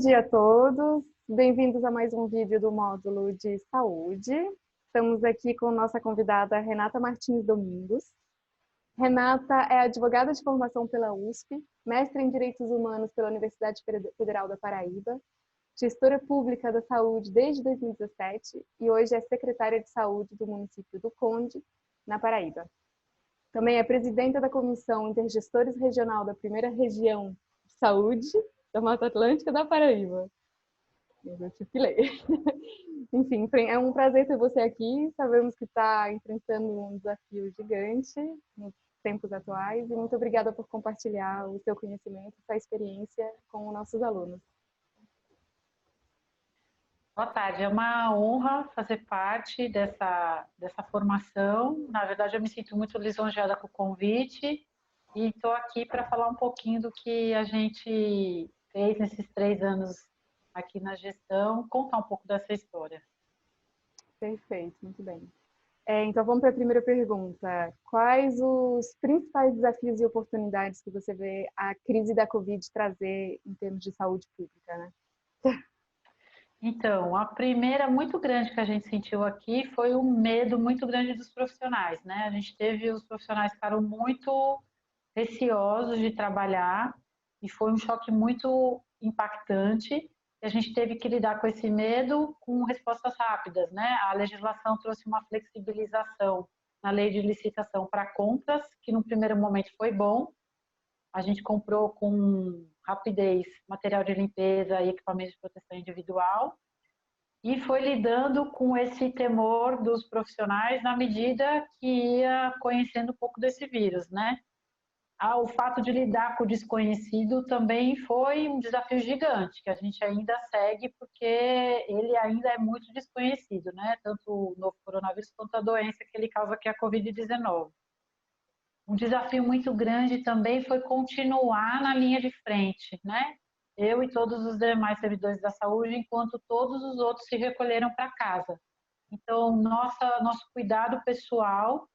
dia a todos, bem-vindos a mais um vídeo do módulo de saúde. Estamos aqui com nossa convidada Renata Martins Domingos. Renata é advogada de formação pela USP, mestre em Direitos Humanos pela Universidade Federal da Paraíba, gestora pública da saúde desde 2017 e hoje é secretária de saúde do município do Conde, na Paraíba. Também é presidenta da Comissão Intergestores Regional da Primeira Região de Saúde da Mata Atlântica da Paraíba. Eu tive que ler. Enfim, é um prazer ter você aqui. Sabemos que está enfrentando um desafio gigante nos tempos atuais e muito obrigada por compartilhar o seu conhecimento, sua experiência com os nossos alunos. Boa tarde, é uma honra fazer parte dessa formação. Na verdade, eu me sinto muito lisonjeada com o convite e estou aqui para falar um pouquinho do que a gente fez nesses 3 anos aqui na gestão, contar um pouco dessa história. Perfeito, muito bem. Então vamos para a primeira pergunta. Quais os principais desafios e oportunidades que você vê a crise da Covid trazer em termos de saúde pública, né? Então, a primeira muito grande que a gente sentiu aqui foi o medo muito grande dos profissionais, né? A gente teve, os profissionais ficaram muito receosos de trabalhar e foi um choque muito impactante. E a gente teve que lidar com esse medo com respostas rápidas, né? A legislação trouxe uma flexibilização na lei de licitação para compras, que no primeiro momento foi bom. A gente comprou com rapidez material de limpeza e equipamentos de proteção individual e foi lidando com esse temor dos profissionais na medida que ia conhecendo um pouco desse vírus, né? O fato de lidar com o desconhecido também foi um desafio gigante, que a gente ainda segue porque ele ainda é muito desconhecido, né? Tanto o novo coronavírus quanto a doença que ele causa, que é a Covid-19. Um desafio muito grande também foi continuar na linha de frente, né? Eu e todos os demais servidores da saúde, enquanto todos os outros se recolheram para casa. Então, nosso cuidado pessoal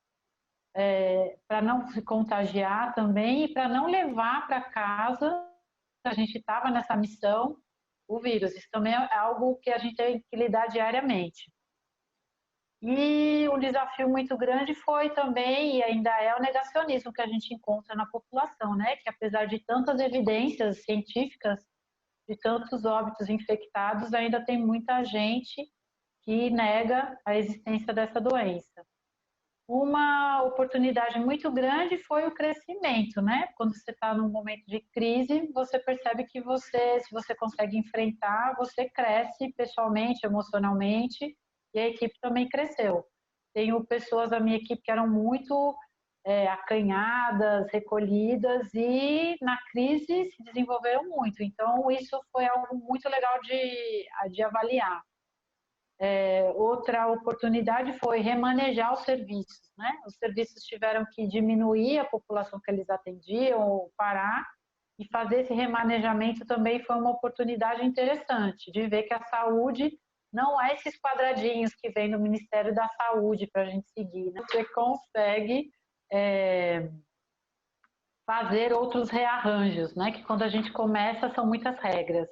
para não se contagiar também e para não levar para casa, a gente estava nessa missão, o vírus. Isso também é algo que a gente tem que lidar diariamente. E um desafio muito grande foi também, e ainda é, o negacionismo que a gente encontra na população, né? Que apesar de tantas evidências científicas, de tantos óbitos infectados, ainda tem muita gente que nega a existência dessa doença. Uma oportunidade muito grande foi o crescimento, né? Quando você está num momento de crise, você percebe que se você consegue enfrentar, você cresce pessoalmente, emocionalmente, e a equipe também cresceu. Tenho pessoas da minha equipe que eram muito acanhadas, recolhidas, e na crise se desenvolveram muito. Então, isso foi algo muito legal de avaliar. Outra oportunidade foi remanejar os serviços, né? Os serviços tiveram que diminuir a população que eles atendiam ou parar, e fazer esse remanejamento também foi uma oportunidade interessante de ver que a saúde não é esses quadradinhos que vem do Ministério da Saúde para a gente seguir, né? Você consegue fazer outros rearranjos, né? Que quando a gente começa são muitas regras.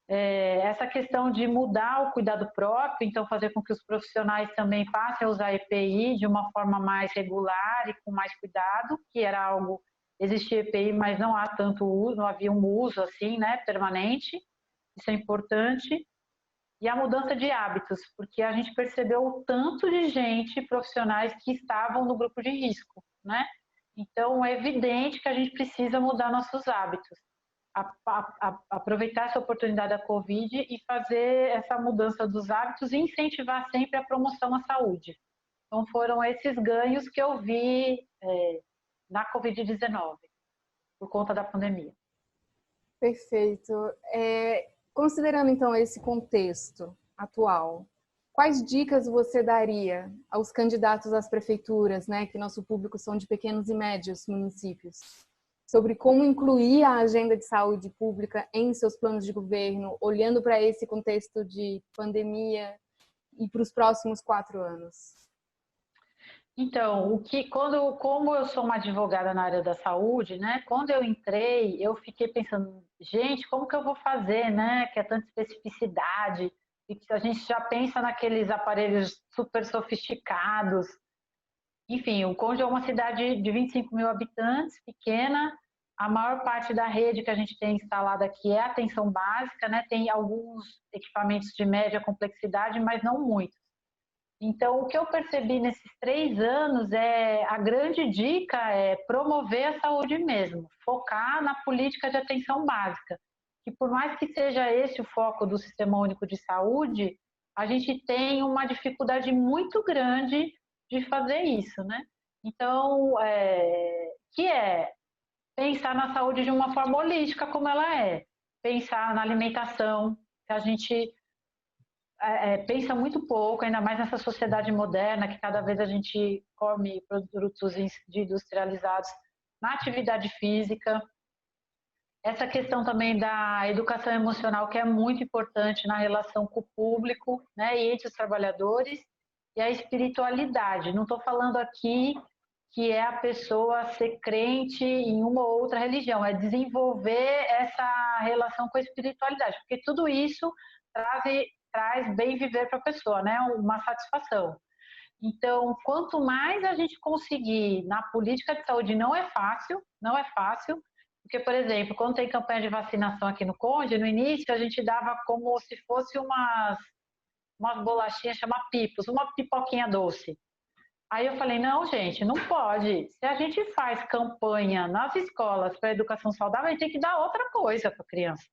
Essa questão de mudar o cuidado próprio, então fazer com que os profissionais também passem a usar EPI de uma forma mais regular e com mais cuidado, que era algo, existia EPI, mas não há tanto uso, não havia um uso assim, né, permanente, isso é importante. E a mudança de hábitos, porque a gente percebeu o tanto de gente, profissionais que estavam no grupo de risco, né? Então é evidente que a gente precisa mudar nossos hábitos. Aproveitar essa oportunidade da Covid e fazer essa mudança dos hábitos e incentivar sempre a promoção à saúde. Então foram esses ganhos que eu vi na Covid-19, por conta da pandemia. Perfeito. Considerando então esse contexto atual, quais dicas você daria aos candidatos às prefeituras, né, que nosso público são de pequenos e médios municípios, sobre como incluir a agenda de saúde pública em seus planos de governo, olhando para esse contexto de pandemia e para os próximos 4 anos? Então, como eu sou uma advogada na área da saúde, né? Quando eu entrei, eu fiquei pensando, gente, como que eu vou fazer, né? Que é tanta especificidade e que a gente já pensa naqueles aparelhos super sofisticados. Enfim, o Conde é uma cidade de 25 mil habitantes, pequena. A maior parte da rede que a gente tem instalada aqui é atenção básica, né? Tem alguns equipamentos de média complexidade, mas não muitos. Então, o que eu percebi nesses 3 anos é a grande dica é promover a saúde mesmo, focar na política de atenção básica. Que por mais que seja esse o foco do Sistema Único de Saúde, a gente tem uma dificuldade muito grande de fazer isso, né? Então, que é pensar na saúde de uma forma holística, como ela é. Pensar na alimentação, que a gente pensa muito pouco, ainda mais nessa sociedade moderna, que cada vez a gente come produtos industrializados na atividade física. Essa questão também da educação emocional, que é muito importante na relação com o público, né, e entre os trabalhadores, e a espiritualidade. Não estou falando aqui que é a pessoa ser crente em uma ou outra religião, é desenvolver essa relação com a espiritualidade, porque tudo isso traz bem viver para a pessoa, né? Uma satisfação. Então, quanto mais a gente conseguir na política de saúde, não é fácil, não é fácil, porque, por exemplo, quando tem campanha de vacinação aqui no Conde, no início a gente dava como se fosse umas bolachinhas, chama pipos, uma pipoquinha doce. Aí eu falei, não, gente, não pode. Se a gente faz campanha nas escolas para educação saudável, a gente tem que dar outra coisa para a criança.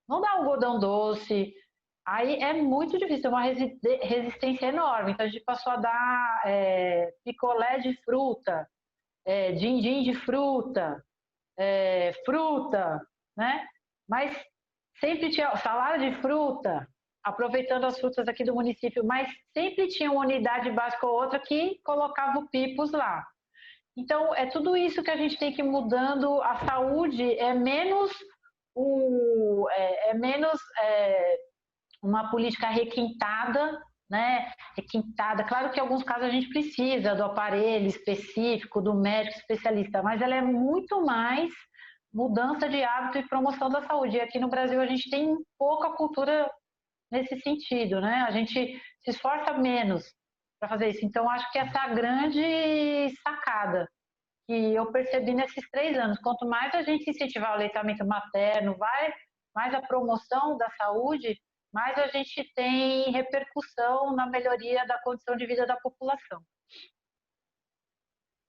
Não dá algodão doce. Aí é muito difícil, é uma resistência enorme. Então a gente passou a dar picolé de fruta, din-din de fruta, fruta, né? Mas sempre tinha salada de fruta, aproveitando as frutas aqui do município, mas sempre tinha uma unidade básica ou outra que colocava o pipos lá. Então, é tudo isso que a gente tem que ir mudando. A saúde é menos uma política requintada, né? Requintada. Claro que em alguns casos a gente precisa do aparelho específico, do médico especialista, mas ela é muito mais mudança de hábito e promoção da saúde. E aqui no Brasil a gente tem pouca cultura nesse sentido, né? A gente se esforça menos para fazer isso. Então, acho que essa é a grande sacada que eu percebi nesses 3 anos. Quanto mais a gente incentivar o aleitamento materno, mais a promoção da saúde, mais a gente tem repercussão na melhoria da condição de vida da população.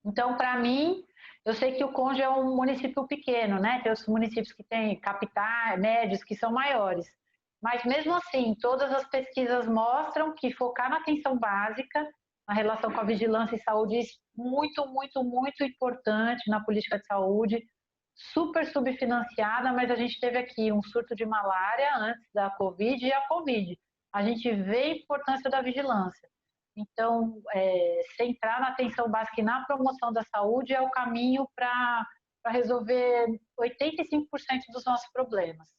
Então, para mim, eu sei que o Conde é um município pequeno, né? Tem os municípios que têm capitais, médios, que são maiores. Mas mesmo assim, todas as pesquisas mostram que focar na atenção básica, na relação com a vigilância e saúde, é muito, muito, muito importante na política de saúde, super subfinanciada, mas a gente teve aqui um surto de malária antes da Covid e a Covid. A gente vê a importância da vigilância. Então, centrar na atenção básica e na promoção da saúde é o caminho para resolver 85% dos nossos problemas.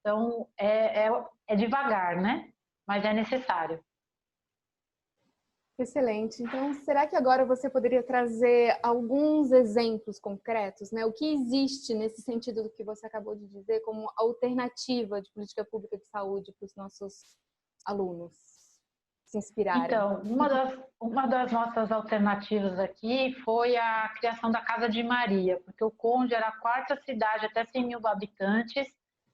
Então, é devagar, né? Mas é necessário. Excelente. Então, será que agora você poderia trazer alguns exemplos concretos, né? O que existe nesse sentido do que você acabou de dizer como alternativa de política pública de saúde para os nossos alunos se inspirarem? Então, uma das nossas alternativas aqui foi a criação da Casa de Maria, porque o Conde era a quarta cidade, até 100 mil habitantes,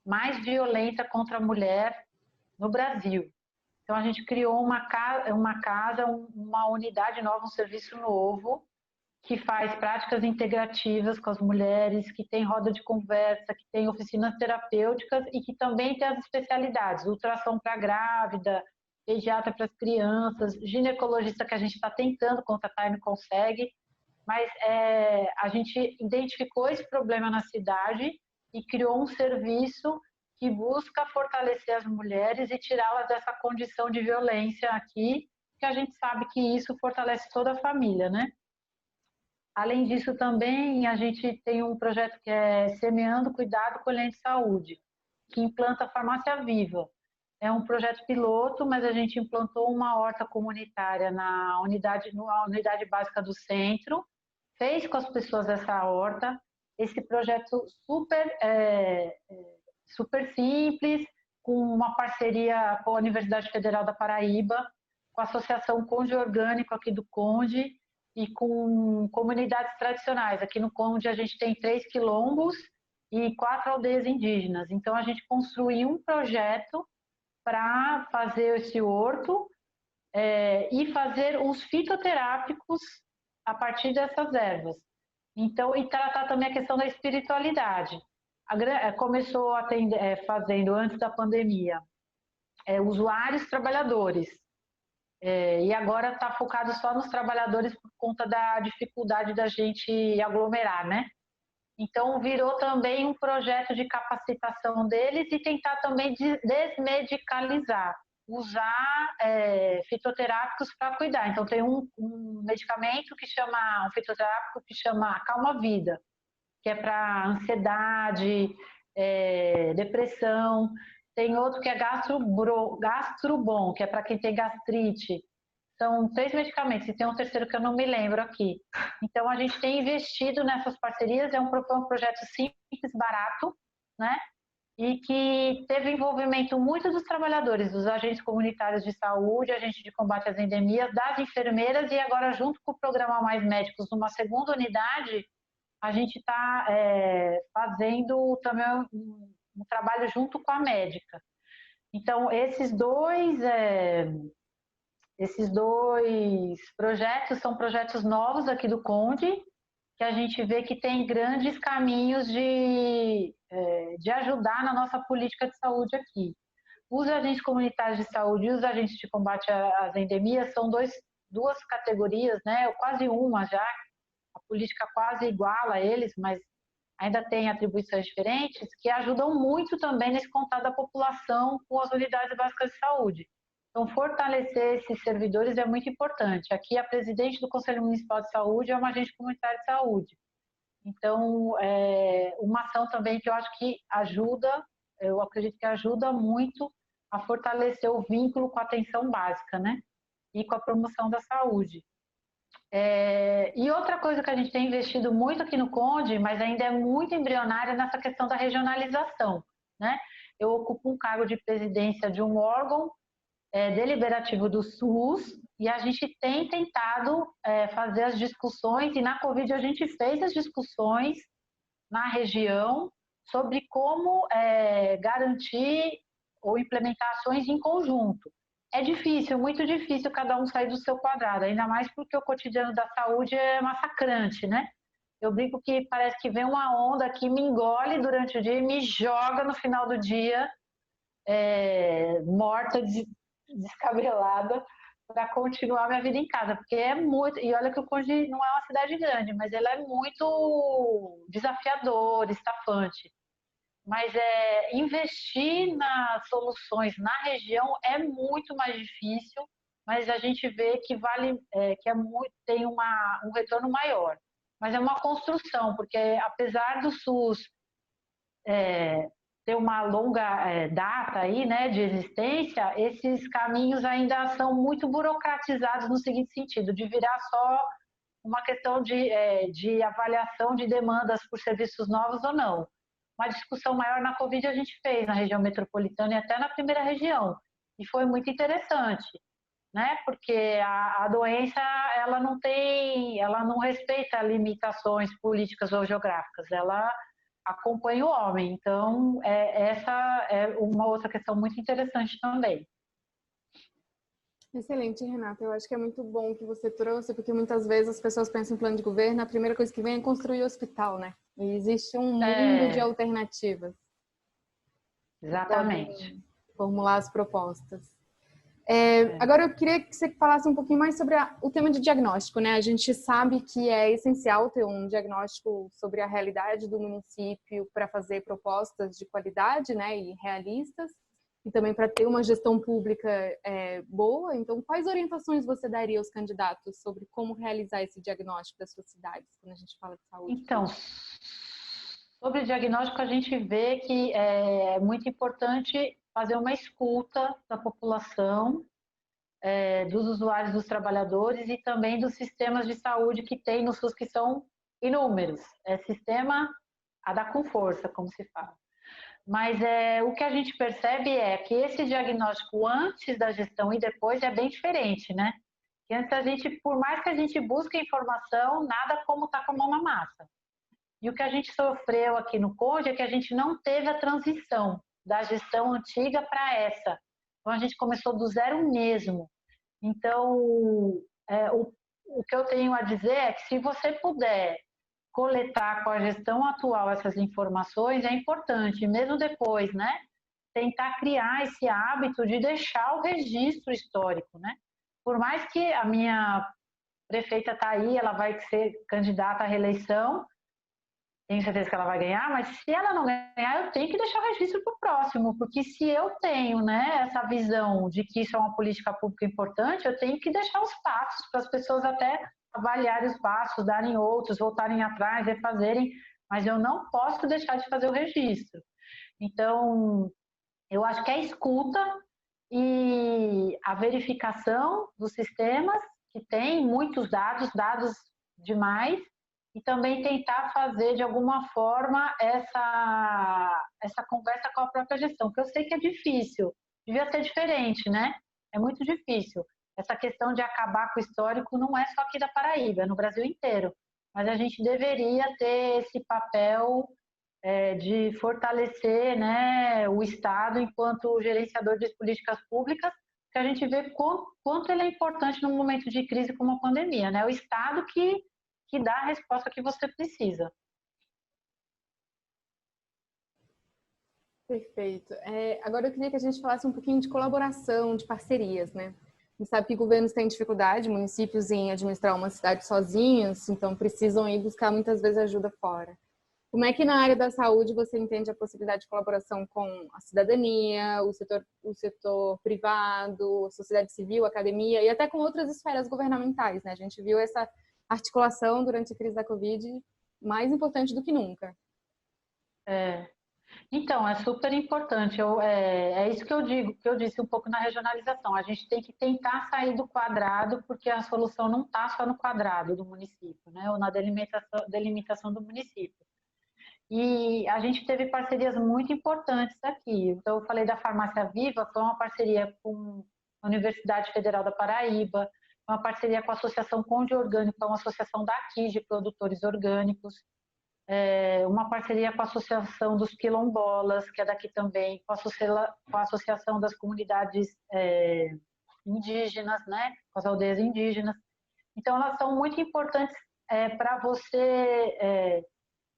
mais violenta contra a mulher no Brasil. Então, a gente criou uma casa, uma unidade nova, um serviço novo, que faz práticas integrativas com as mulheres, que tem roda de conversa, que tem oficinas terapêuticas e que também tem as especialidades, ultrassom para grávida, pediatra para as crianças, ginecologista que a gente está tentando contratar e não consegue, mas a gente identificou esse problema na cidade e criou um serviço que busca fortalecer as mulheres e tirá-las dessa condição de violência aqui, que a gente sabe que isso fortalece toda a família, né? Além disso, também a gente tem um projeto que é Semeando Cuidado, Colhendo Saúde, que implanta a farmácia viva. É um projeto piloto, mas a gente implantou uma horta comunitária na unidade básica do centro, fez com as pessoas essa horta, esse projeto super simples, com uma parceria com a Universidade Federal da Paraíba, com a Associação Conde Orgânico aqui do Conde e com comunidades tradicionais. Aqui no Conde a gente tem 3 quilombos e 4 aldeias indígenas. Então a gente construiu um projeto para fazer esse horto e fazer os fitoterápicos a partir dessas ervas. Então, e tratar também a questão da espiritualidade. Começou fazendo, antes da pandemia, usuários trabalhadores. E agora está focado só nos trabalhadores por conta da dificuldade da gente aglomerar, né? Então, virou também um projeto de capacitação deles e tentar também desmedicalizar, usar fitoterápicos para cuidar. Então, tem um medicamento um fitoterápico que chama Calma Vida, que é para ansiedade, depressão. Tem outro que é Gastrobon, que é para quem tem gastrite. São 3 medicamentos, e tem um terceiro que eu não me lembro aqui. Então, a gente tem investido nessas parcerias, é um projeto simples, barato, né? E que teve envolvimento muito dos trabalhadores, dos agentes comunitários de saúde, agentes de combate às endemias, das enfermeiras, e agora, junto com o programa Mais Médicos, numa segunda unidade, a gente está fazendo também um trabalho junto com a médica. Então, esses dois projetos são projetos novos aqui do Conde, que a gente vê que tem grandes caminhos de ajudar na nossa política de saúde aqui. Os agentes comunitários de saúde e os agentes de combate às endemias são duas categorias, né? Quase uma já, a política quase iguala a eles, mas ainda tem atribuições diferentes, que ajudam muito também nesse contato da população com as unidades básicas de saúde. Então, fortalecer esses servidores é muito importante. Aqui, a presidente do Conselho Municipal de Saúde é uma agente comunitária de saúde. Então, uma ação também que eu acho que ajuda, eu acredito que ajuda muito a fortalecer o vínculo com a atenção básica, né? E com a promoção da saúde. E outra coisa que a gente tem investido muito aqui no Conde, mas ainda é muito embrionária, nessa questão da regionalização, né? Eu ocupo um cargo de presidência de um órgão deliberativo do SUS, e a gente tem tentado fazer as discussões, e na Covid a gente fez as discussões na região sobre como garantir ou implementar ações em conjunto. É difícil, muito difícil cada um sair do seu quadrado, ainda mais porque o cotidiano da saúde é massacrante, né? Eu brinco que parece que vem uma onda que me engole durante o dia e me joga no final do dia morta, descabelada, para continuar minha vida em casa, porque é muito, e olha que o Conde não é uma cidade grande, mas ela é muito desafiadora, estafante. Mas investir nas soluções na região é muito mais difícil, mas a gente vê que tem um retorno maior. Mas é uma construção, porque apesar do SUS ter uma longa data aí, né, de existência, esses caminhos ainda são muito burocratizados no seguinte sentido, de virar só uma questão de avaliação de demandas por serviços novos ou não. Uma discussão maior na Covid a gente fez na região metropolitana e até na primeira região, e foi muito interessante, né, porque a doença ela não respeita limitações políticas ou geográficas, ela acompanha o homem. Então, essa é uma outra questão muito interessante também. Excelente, Renata. Eu acho que é muito bom que você trouxe, porque muitas vezes as pessoas pensam em plano de governo, a primeira coisa que vem é construir hospital, né? E existe um mundo de alternativas. Exatamente. Formular as propostas. Agora eu queria que você falasse um pouquinho mais sobre o tema de diagnóstico, né? A gente sabe que é essencial ter um diagnóstico sobre a realidade do município para fazer propostas de qualidade, né, e realistas, e também para ter uma gestão pública boa. Então, quais orientações você daria aos candidatos sobre como realizar esse diagnóstico das suas cidades, quando a gente fala de saúde? Então, sobre o diagnóstico, a gente vê que é muito importante fazer uma escuta da população, dos usuários, dos trabalhadores e também dos sistemas de saúde que tem no SUS, que são inúmeros. É sistema a dar com força, como se fala. Mas o que a gente percebe é que esse diagnóstico antes da gestão e depois é bem diferente, né? Que antes a gente, por mais que a gente busque informação, nada como tá com a mão na massa. E o que a gente sofreu aqui no Conde é que a gente não teve a transição da gestão antiga para essa. Então a gente começou do zero mesmo. Então, o que eu tenho a dizer é que se você puder coletar com a gestão atual essas informações, é importante, mesmo depois, né? Tentar criar esse hábito de deixar o registro histórico, né? Por mais que a minha prefeita está aí, ela vai ser candidata à reeleição, tenho certeza que ela vai ganhar, mas se ela não ganhar, eu tenho que deixar o registro para o próximo, porque se eu tenho, né, essa visão de que isso é uma política pública importante, eu tenho que deixar os passos para as pessoas até avaliarem os passos, darem outros, voltarem atrás, refazerem, mas eu não posso deixar de fazer o registro. Então, eu acho que a escuta e a verificação dos sistemas, que tem muitos dados, dados demais, e também tentar fazer de alguma forma essa conversa com a própria gestão, que eu sei que é difícil, devia ser diferente, né? É muito difícil. Essa questão de acabar com o histórico não é só aqui da Paraíba, é no Brasil inteiro. Mas a gente deveria ter esse papel de fortalecer, né, o Estado enquanto gerenciador de políticas públicas, que a gente vê quanto ele é importante num momento de crise como a pandemia, né? O Estado que dá a resposta que você precisa. Perfeito. Agora eu queria que a gente falasse um pouquinho de colaboração, de parcerias, né? A gente sabe que governos têm dificuldade, municípios, em administrar uma cidade sozinhos, então precisam ir buscar muitas vezes ajuda fora. Como é que na área da saúde você entende a possibilidade de colaboração com a cidadania, o setor privado, a sociedade civil, a academia e até com outras esferas governamentais, né? A gente viu essa articulação durante a crise da Covid mais importante do que nunca. Então, é super importante. É isso que eu digo, que eu disse um pouco na regionalização. A gente tem que tentar sair do quadrado, porque a solução não está só no quadrado do município, né? Ou na delimitação do município. E a gente teve parcerias muito importantes aqui. Então, eu falei da Farmácia Viva, foi uma parceria com a Universidade Federal da Paraíba, uma parceria com a Associação Conde Orgânico, que é uma associação daqui de produtores orgânicos, uma parceria com a Associação dos Quilombolas, que é daqui também, com a Associação das Comunidades Indígenas, né, com as aldeias indígenas. Então, elas são muito importantes para você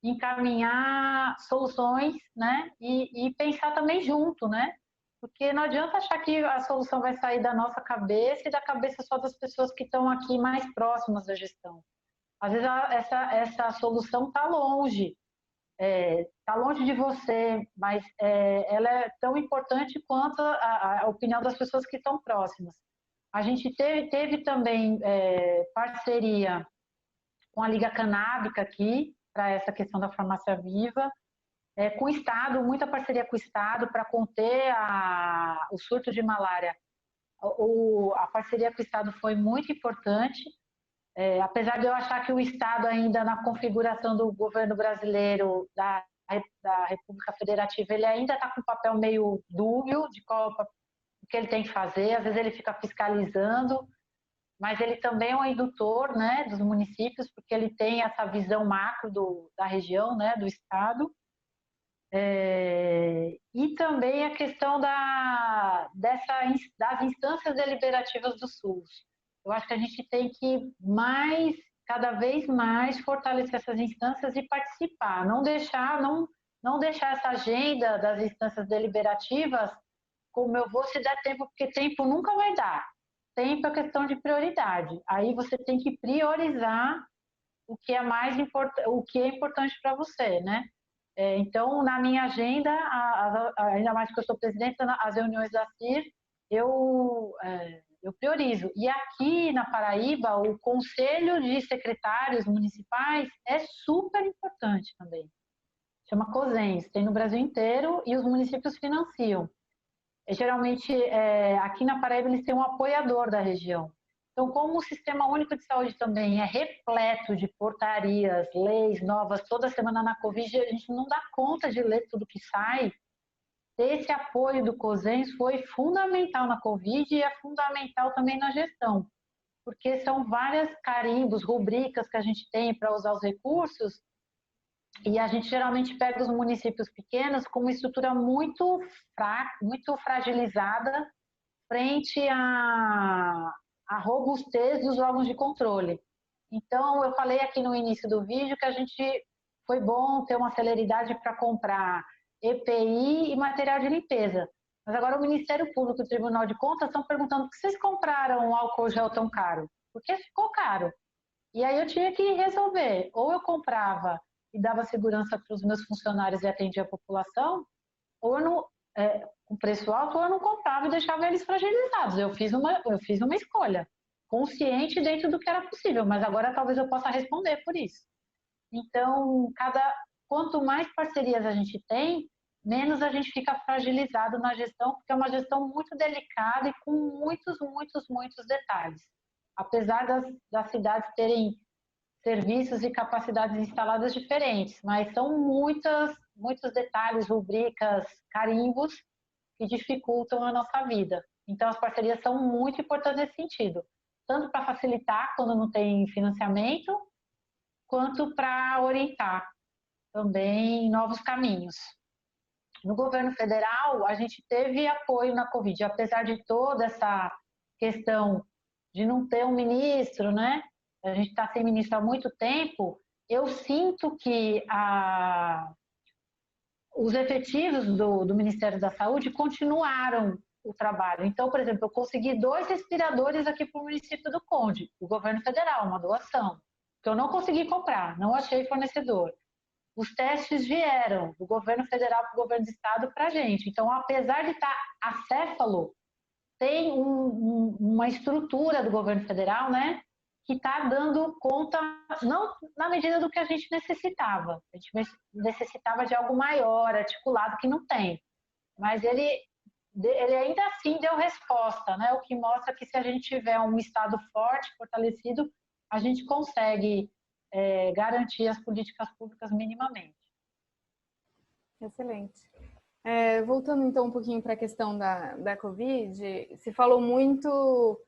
encaminhar soluções, né, e pensar também junto, né, porque não adianta achar que a solução vai sair da nossa cabeça e da cabeça só das pessoas que estão aqui mais próximas da gestão. Às vezes essa solução está longe de você, mas ela é tão importante quanto a opinião das pessoas que estão próximas. A gente teve também parceria com a Liga Canábica aqui, para essa questão da farmácia viva, com o Estado, muita parceria com o Estado para conter o surto de malária. A parceria com o Estado foi muito importante, apesar de eu achar que o Estado ainda na configuração do governo brasileiro da República Federativa, ele ainda está com um papel meio dúbio de o que ele tem que fazer, às vezes ele fica fiscalizando, mas ele também é um indutor, né, dos municípios, porque ele tem essa visão macro da região, né, do Estado. E também a questão das instâncias deliberativas do SUS. Eu acho que a gente tem que cada vez mais fortalecer essas instâncias e participar, não deixar essa agenda das instâncias deliberativas como eu vou se der tempo, porque tempo nunca vai dar. Tempo é questão de prioridade. Aí você tem que priorizar o que é importante para você, né? Então, na minha agenda, ainda mais que eu sou presidenta, as reuniões da CIR, eu priorizo. E aqui na Paraíba, o Conselho de Secretários Municipais é super importante também. Chama COSENS, tem no Brasil inteiro e os municípios financiam. geralmente, aqui na Paraíba, eles têm um apoiador da região. Então, como o Sistema Único de Saúde também é repleto de portarias, leis novas, toda semana na Covid, a gente não dá conta de ler tudo que sai. Esse apoio do COSENS foi fundamental na Covid e é fundamental também na gestão, porque são várias carimbos, rubricas que a gente tem para usar os recursos, e a gente geralmente pega os municípios pequenos com uma estrutura muito fraca, muito fragilizada frente à robustez dos órgãos de controle. Então, eu falei aqui no início do vídeo que a gente foi bom ter uma celeridade para comprar EPI e material de limpeza. Mas agora o Ministério Público e o Tribunal de Contas estão perguntando por que vocês compraram um álcool gel tão caro? Porque ficou caro. E aí eu tinha que resolver. Ou eu comprava e dava segurança para os meus funcionários e atendia a população, ou eu não, com preço alto, ou eu não comprava e deixava eles fragilizados. Eu fiz uma escolha, consciente dentro do que era possível, mas agora talvez eu possa responder por isso. Então, quanto mais parcerias a gente tem, menos a gente fica fragilizado na gestão, porque é uma gestão muito delicada e com muitos, muitos, muitos detalhes. Apesar das cidades terem serviços e capacidades instaladas diferentes, mas são muitos detalhes, rubricas, carimbos que dificultam a nossa vida. Então, as parcerias são muito importantes nesse sentido, tanto para facilitar quando não tem financiamento, quanto para orientar também novos caminhos. No governo federal, a gente teve apoio na Covid, apesar de toda essa questão de não ter um ministro, né? A gente está sem ministro há muito tempo. Eu sinto que os efetivos do Ministério da Saúde continuaram o trabalho. Então, por exemplo, eu consegui 2 respiradores aqui para o município do Conde, o governo federal, uma doação, que eu não consegui comprar, não achei fornecedor. Os testes vieram do governo federal para o governo do estado para a gente. Então, apesar de estar acéfalo, tem uma estrutura do governo federal, né, que está dando conta, não na medida do que a gente necessitava. A gente necessitava de algo maior, articulado, que não tem. Mas ele ainda assim deu resposta, né, o que mostra que se a gente tiver um estado forte, fortalecido, a gente consegue garantir as políticas públicas minimamente. Excelente. Voltando então um pouquinho para a questão da Covid, se falou muito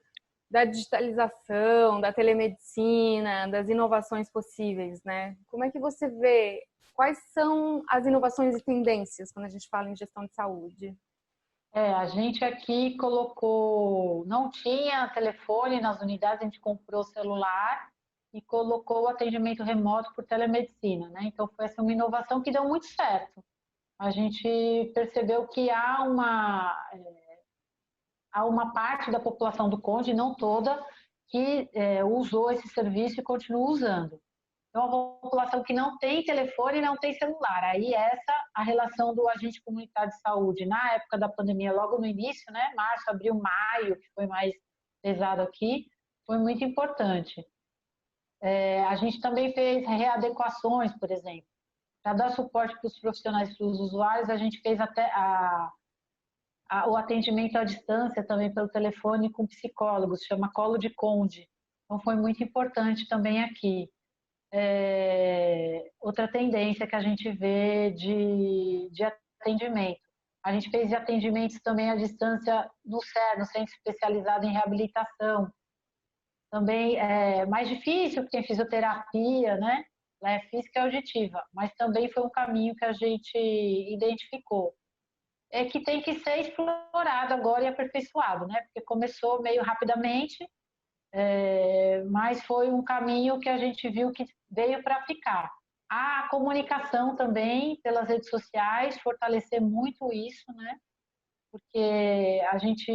da digitalização, da telemedicina, das inovações possíveis, né? Como é que você vê, quais são as inovações e tendências quando a gente fala em gestão de saúde? A gente aqui não tinha telefone nas unidades, a gente comprou celular e colocou o atendimento remoto por telemedicina, né? Então foi essa uma inovação que deu muito certo. A gente percebeu que há uma parte da população do Conde, não toda, que usou esse serviço e continua usando. Então, a população que não tem telefone e não tem celular. Aí a relação do agente comunitário de saúde na época da pandemia, logo no início, né, março, abril, maio, que foi mais pesado aqui, foi muito importante. A gente também fez readequações, por exemplo. Para dar suporte para os profissionais, para os usuários, a gente fez até o atendimento à distância também pelo telefone com psicólogos, chama Colo de Conde. Então, foi muito importante também aqui. Outra tendência que a gente vê de atendimento. A gente fez atendimentos também à distância no CER, no Centro Especializado em Reabilitação. Também é mais difícil, porque tem fisioterapia, né? Lá é física e auditiva, mas também foi um caminho que a gente identificou. É que tem que ser explorado agora e aperfeiçoado, né? Porque começou meio rapidamente, mas foi um caminho que a gente viu que veio para ficar. A comunicação também pelas redes sociais, fortalecer muito isso, né? Porque a gente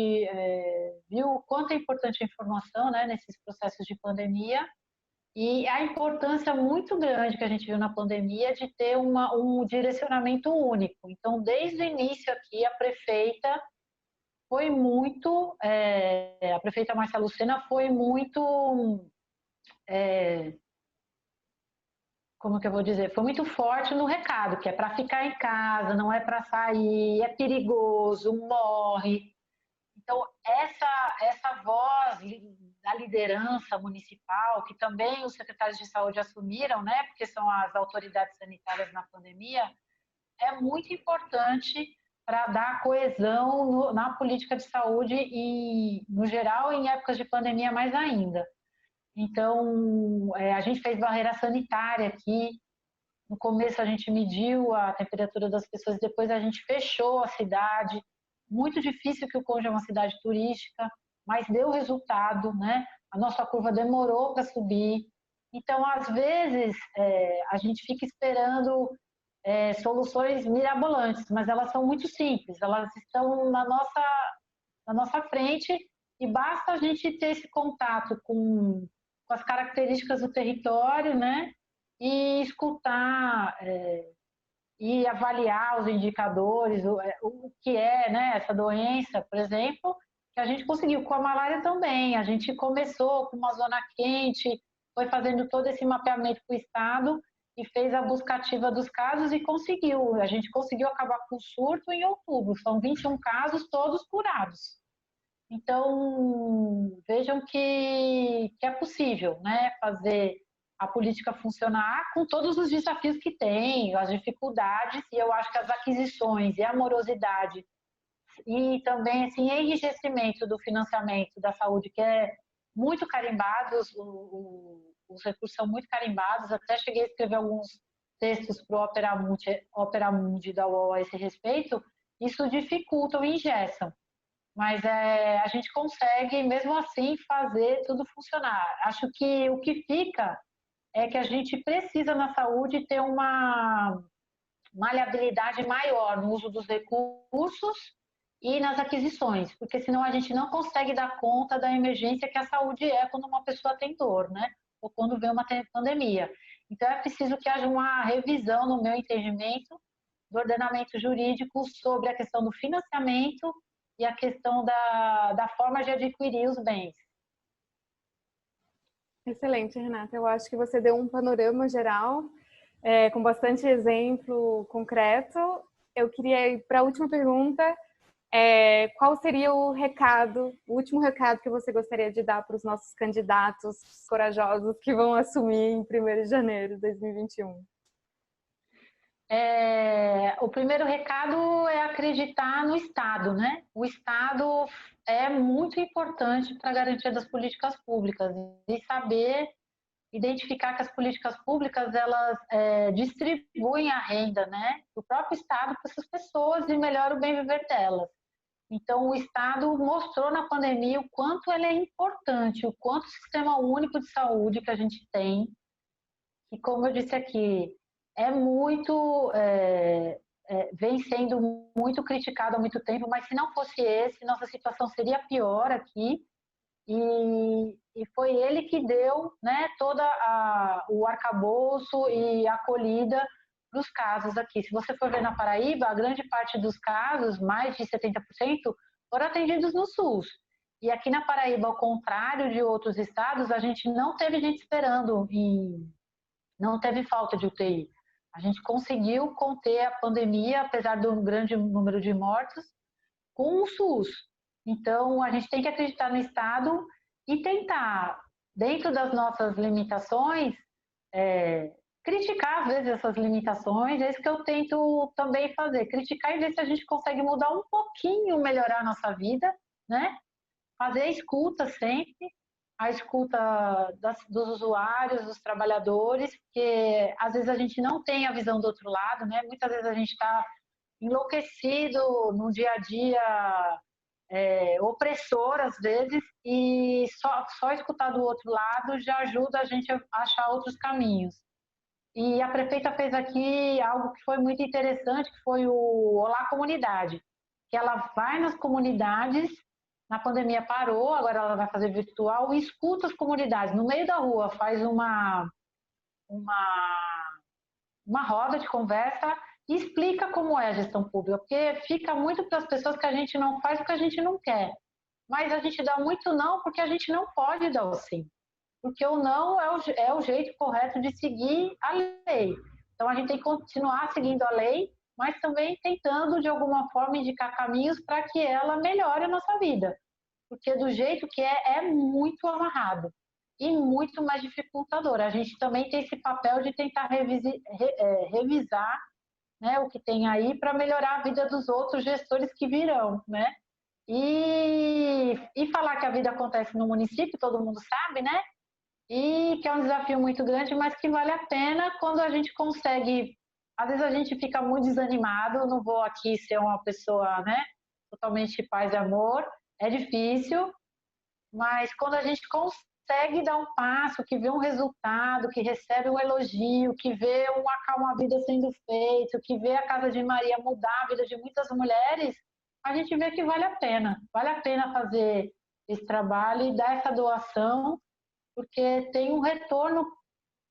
viu o quanto é importante a informação, né, nesses processos de pandemia, e a importância muito grande que a gente viu na pandemia de ter um direcionamento único. Então, desde o início aqui, a prefeita foi muito, a prefeita Márcia Lucena foi muito como que eu vou dizer? Foi muito forte no recado, que é para ficar em casa, não é para sair, é perigoso, morre. Então, essa voz da liderança municipal, que também os secretários de saúde assumiram, né, porque são as autoridades sanitárias na pandemia, é muito importante para dar coesão na política de saúde e, no geral, em épocas de pandemia mais ainda. Então, a gente fez barreira sanitária aqui. No começo a gente mediu a temperatura das pessoas, depois a gente fechou a cidade. Muito difícil, que o Conde é uma cidade turística, mas deu resultado, né? A nossa curva demorou para subir. Então, às vezes, a gente fica esperando soluções mirabolantes, mas elas são muito simples, elas estão na nossa frente e basta a gente ter esse contato com as características do território, né? E escutar e avaliar os indicadores, o que é, né, essa doença, por exemplo, que a gente conseguiu com a malária também. A gente começou com uma zona quente, foi fazendo todo esse mapeamento para o estado e fez a busca ativa dos casos e conseguiu. A gente conseguiu acabar com o surto em outubro. São 21 casos, todos curados. Então, vejam que é possível, né, fazer a política funcionar com todos os desafios que tem, as dificuldades, e eu acho que as aquisições e a morosidade e também assim, enrijecimento do financiamento da saúde, que é muito carimbado, os recursos são muito carimbados, até cheguei a escrever alguns textos para o Opera Mundi da UOL a esse respeito, isso dificulta ou engessa. Mas a gente consegue, mesmo assim, fazer tudo funcionar. Acho que o que fica é que a gente precisa, na saúde, ter uma maleabilidade maior no uso dos recursos e nas aquisições, porque senão a gente não consegue dar conta da emergência que a saúde é quando uma pessoa tem dor, né? Ou quando vem uma pandemia. Então, é preciso que haja uma revisão, no meu entendimento, do ordenamento jurídico sobre a questão do financiamento e a questão da forma de adquirir os bens. Excelente, Renata. Eu acho que você deu um panorama geral, com bastante exemplo concreto. Eu queria ir para a última pergunta. Qual seria o último recado que você gostaria de dar para os nossos candidatos corajosos que vão assumir em 1º de janeiro de 2021? O primeiro recado é acreditar no Estado, né? O Estado é muito importante para a garantia das políticas públicas e saber identificar que as políticas públicas elas distribuem a renda, né, do próprio Estado para essas pessoas e melhora o bem viver delas. Então, o Estado mostrou na pandemia o quanto ele é importante, o quanto o sistema único de saúde que a gente tem, e como eu disse aqui, vem sendo muito criticado há muito tempo, mas se não fosse esse, nossa situação seria pior aqui. E foi ele que deu, né, todo o arcabouço e a acolhida para os casos aqui. Se você for ver na Paraíba, a grande parte dos casos, mais de 70%, foram atendidos no SUS. E aqui na Paraíba, ao contrário de outros estados, a gente não teve gente esperando e não teve falta de UTI. A gente conseguiu conter a pandemia, apesar do grande número de mortos, com o SUS. Então, a gente tem que acreditar no Estado e tentar, dentro das nossas limitações, criticar, às vezes, essas limitações. É isso que eu tento também fazer, criticar e ver se a gente consegue mudar um pouquinho, melhorar a nossa vida, né? Fazer a escuta sempre, a escuta dos usuários, dos trabalhadores, porque às vezes a gente não tem a visão do outro lado, né? Muitas vezes a gente está enlouquecido no dia a dia, opressor às vezes, e só escutar do outro lado já ajuda a gente a achar outros caminhos. E a prefeita fez aqui algo que foi muito interessante, que foi o Olá Comunidade, que ela vai nas comunidades, na pandemia parou, agora ela vai fazer virtual, e escuta as comunidades, no meio da rua, faz uma roda de conversa e explica como é a gestão pública, porque fica muito para as pessoas que a gente não faz o que a gente não quer, mas a gente dá muito não porque a gente não pode dar o sim. porque o não é o jeito correto de seguir a lei. Então, a gente tem que continuar seguindo a lei, mas também tentando, de alguma forma, indicar caminhos para que ela melhore a nossa vida. Porque do jeito que é muito amarrado e muito mais dificultador. A gente também tem esse papel de tentar revisar, né, o que tem aí para melhorar a vida dos outros gestores que virão, né? E falar que a vida acontece no município, todo mundo sabe, né? E que é um desafio muito grande, mas que vale a pena quando a gente consegue. Às vezes a gente fica muito desanimado, não vou aqui ser uma pessoa, né, totalmente paz e amor, é difícil, mas quando a gente consegue dar um passo, que vê um resultado, que recebe um elogio, que vê uma calma vida sendo feito, que vê a Casa de Maria mudar a vida de muitas mulheres, a gente vê que vale a pena. Vale a pena fazer esse trabalho e dar essa doação, porque tem um retorno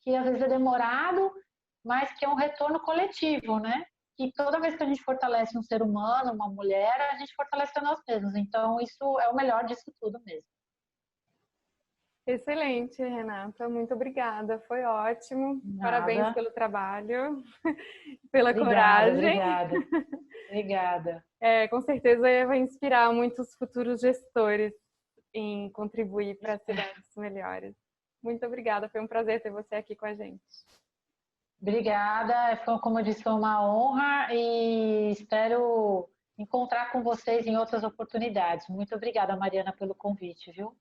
que às vezes é demorado, mas que é um retorno coletivo, né? E toda vez que a gente fortalece um ser humano, uma mulher, a gente fortalece a nós mesmos. Então, isso é o melhor disso tudo mesmo. Excelente, Renata. Muito obrigada. Foi ótimo. Nada. Parabéns pelo trabalho, pela Obrigada, coragem. Obrigada. Com certeza vai inspirar muitos futuros gestores em contribuir para cidades melhores. Muito obrigada. Foi um prazer ter você aqui com a gente. Obrigada. Como eu disse, foi uma honra e espero encontrar com vocês em outras oportunidades. Muito obrigada, Mariana, pelo convite, viu?